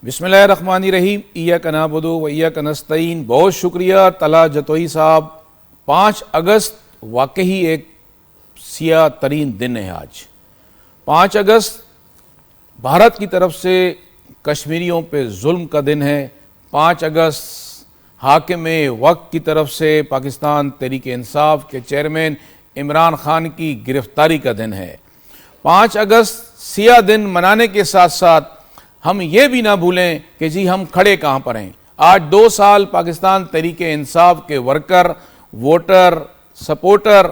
بسم اللہ الرحمن الرحیم ایاک نعبد و ایاک نستعین۔ بہت شکریہ طلعت جتوئی صاحب۔ 5 اگست واقعی ایک سیاہ ترین دن ہے آج۔ 5 اگست بھارت کی طرف سے کشمیریوں پہ ظلم کا دن ہے۔ 5 اگست حاکم وقت کی طرف سے پاکستان تحریک انصاف کے چیئرمین عمران خان کی گرفتاری کا دن ہے۔ 5 اگست سیاہ دن منانے کے ساتھ ساتھ ہم یہ بھی نہ بھولیں کہ جی ہم کھڑے کہاں پر ہیں۔ آج 2 سال پاکستان تحریک انصاف کے ورکر، ووٹر، سپورٹر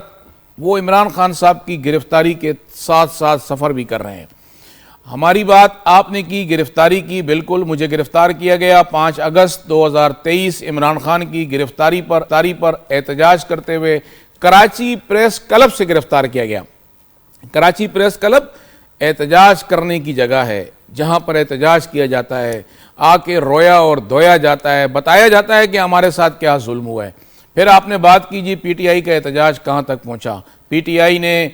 وہ عمران خان صاحب کی گرفتاری کے ساتھ ساتھ سفر بھی کر رہے ہیں۔ ہماری بات آپ نے کی، گرفتاری کی، بالکل مجھے گرفتار کیا گیا 5 اگست 2023 عمران خان کی گرفتاری پر احتجاج کرتے ہوئے کراچی پریس کلب سے گرفتار کیا گیا۔ کراچی پریس کلب احتجاج کرنے کی جگہ ہے، جہاں پر احتجاج کیا جاتا ہے، آ کے رویا اور دھویا جاتا ہے، بتایا جاتا ہے کہ ہمارے ساتھ کیا ظلم ہوا ہے۔ پھر آپ نے بات کی جی پی ٹی آئی کا احتجاج کہاں تک پہنچا۔ پی ٹی آئی نے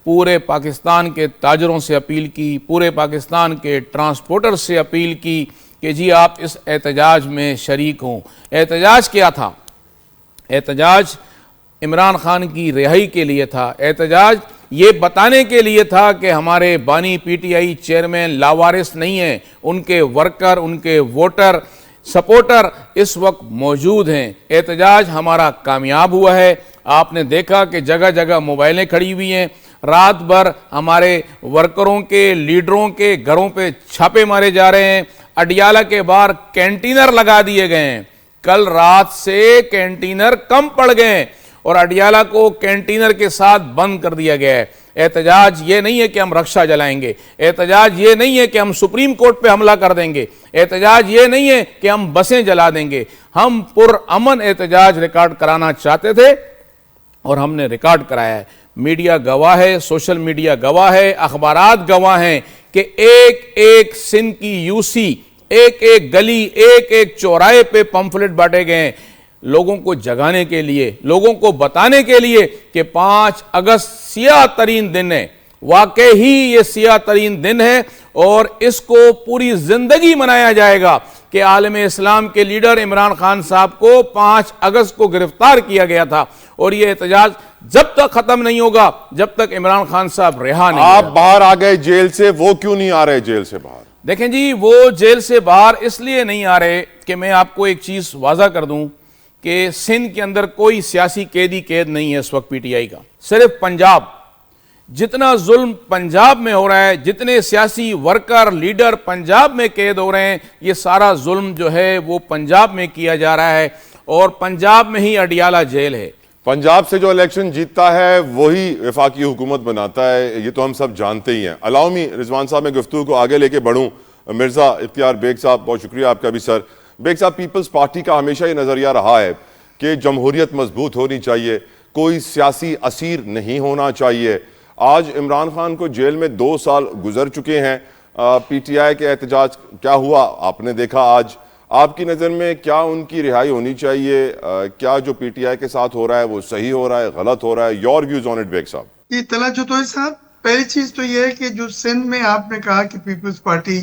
پورے پاکستان کے تاجروں سے اپیل کی، پورے پاکستان کے ٹرانسپورٹر سے اپیل کی کہ جی آپ اس احتجاج میں شریک ہوں۔ احتجاج کیا تھا؟ احتجاج عمران خان کی رہائی کے لیے تھا۔ احتجاج یہ بتانے کے لیے تھا کہ ہمارے بانی پی ٹی آئی چیئرمین لاوارث نہیں ہیں، ان کے ورکر، ان کے ووٹر، سپورٹر اس وقت موجود ہیں۔ احتجاج ہمارا کامیاب ہوا ہے۔ آپ نے دیکھا کہ جگہ جگہ موبائلیں کھڑی ہوئی ہیں، رات بھر ہمارے ورکروں کے، لیڈروں کے گھروں پہ چھاپے مارے جا رہے ہیں۔ اڈیالہ کے باہر کینٹینر لگا دیے گئے ہیں۔ کل رات سے کینٹینر کم پڑ گئے اور اڈیالہ کو کینٹینر کے ساتھ بند کر دیا گیا ہے۔ احتجاج یہ نہیں ہے کہ ہم رکشہ جلائیں گے، احتجاج یہ نہیں ہے کہ ہم سپریم کورٹ پہ حملہ کر دیں گے، احتجاج یہ نہیں ہے کہ ہم بسیں جلا دیں گے۔ ہم پرامن احتجاج ریکارڈ کرانا چاہتے تھے اور ہم نے ریکارڈ کرایا ہے۔ میڈیا گواہ ہے، سوشل میڈیا گواہ ہے، اخبارات گواہ ہیں کہ ایک ایک سندھ کی یو سی، ایک ایک گلی، ایک ایک چوراہے پہ پمفلٹ بانٹے گئے ہیں، لوگوں کو جگانے کے لیے، لوگوں کو بتانے کے لیے کہ 5 اگست سیاہ ترین دن ہے۔ واقعی یہ سیاہ ترین دن ہے اور اس کو پوری زندگی منایا جائے گا کہ عالم اسلام کے لیڈر عمران خان صاحب کو 5 اگست کو گرفتار کیا گیا تھا، اور یہ احتجاج جب تک ختم نہیں ہوگا جب تک عمران خان صاحب رہا نہیں۔ آپ باہر آ گئے جیل سے، وہ کیوں نہیں آ رہے جیل سے باہر؟ دیکھیں جی، وہ جیل سے باہر اس لیے نہیں آ رہے کہ میں آپ کو ایک چیز واضح کر دوں کہ سندھ کے اندر کوئی سیاسی قید نہیں ہے اس وقت پی ٹی آئی کا۔ صرف پنجاب، جتنا ظلم پنجاب میں ہو رہا ہے، جتنے سیاسی ورکر، لیڈر پنجاب میں قید ہو رہے ہیں، یہ سارا ظلم جو ہے وہ پنجاب میں کیا جا رہا ہے، اور پنجاب میں ہی اڈیالہ جیل ہے۔ پنجاب سے جو الیکشن جیتتا ہے وہی وفاقی حکومت بناتا ہے، یہ تو ہم سب جانتے ہی ہیں۔ الاؤ می رضوان صاحب، میں گفتگو کو آگے لے کے بڑھوں۔ مرزا اختیار بیگ صاحب، بہت شکریہ آپ کا بھی سر۔ بیگ صاحب، پیپلز پارٹی کا ہمیشہ یہ نظریہ رہا ہے کہ جمہوریت مضبوط ہونی چاہیے، کوئی سیاسی اسیر نہیں ہونا چاہیے۔ آج عمران خان کو جیل میں 2 سال گزر چکے ہیں، پی ٹی آئی کے احتجاج کیا ہوا آپ نے دیکھا آج۔ آپ کی نظر میں کیا ان کی رہائی ہونی چاہیے؟ کیا جو پی ٹی آئی کے ساتھ ہو رہا ہے وہ صحیح ہو رہا ہے، غلط ہو رہا ہے؟ Your views on it Baig صاحب۔ یہ طلعت جتوئی صاحب، پہلی چیز تو یہ ہے کہ جو سندھ میں آپ نے کہا کہ پیپلز پارٹی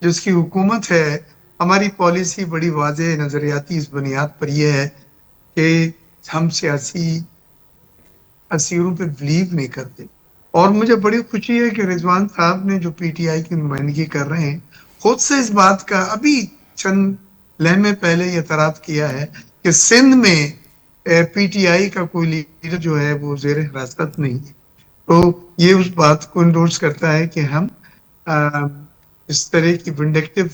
جس کی حکومت ہے، ہماری پالیسی بڑی واضح نظریاتی اس بنیاد پر یہ ہے کہ ہم سیاسی اسیروں پہ بلیو نہیں کرتے، اور مجھے بڑی خوشی ہے کہ رضوان صاحب نے جو پی ٹی آئی کی نمائندگی کر رہے ہیں خود سے اس بات کا ابھی چند لمحے پہلے یہ اعتراف کیا ہے کہ سندھ میں پی ٹی آئی کا کوئی لیڈر جو ہے وہ زیر حراست نہیں ہے۔ تو یہ اس بات کو انڈورس کرتا ہے کہ ہم اس طرح کی ونڈکٹیو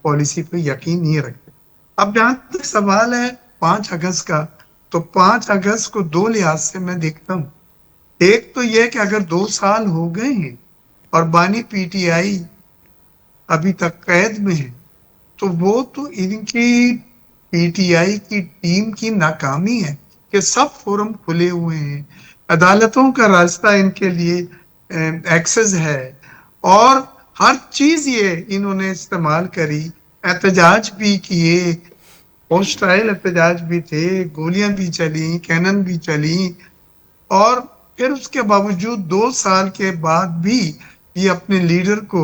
پالیسی پہ یقین نہیں رکھتے۔ اب جہاں تک سوال ہے 5 اگست کا، تو 5 اگست کو 2 لحاظ سے میں دیکھتا ہوں۔ ایک تو یہ کہ اگر 2 سال ہو گئے ہیں اور بانی پی ٹی آئی ابھی تک قید میں ہے، تو وہ تو ان کی پی ٹی آئی کی ٹیم کی ناکامی ہے کہ سب فورم کھلے ہوئے ہیں، عدالتوں کا راستہ ان کے لیے ایکسس ہے، اور ہر چیز یہ انہوں نے استعمال کری، احتجاج بھی کیے، ہوسٹائل احتجاج بھی تھے، گولیاں بھی چلیں، کینن بھی چلیں، اور پھر اس کے باوجود 2 سال کے بعد بھی یہ اپنے لیڈر کو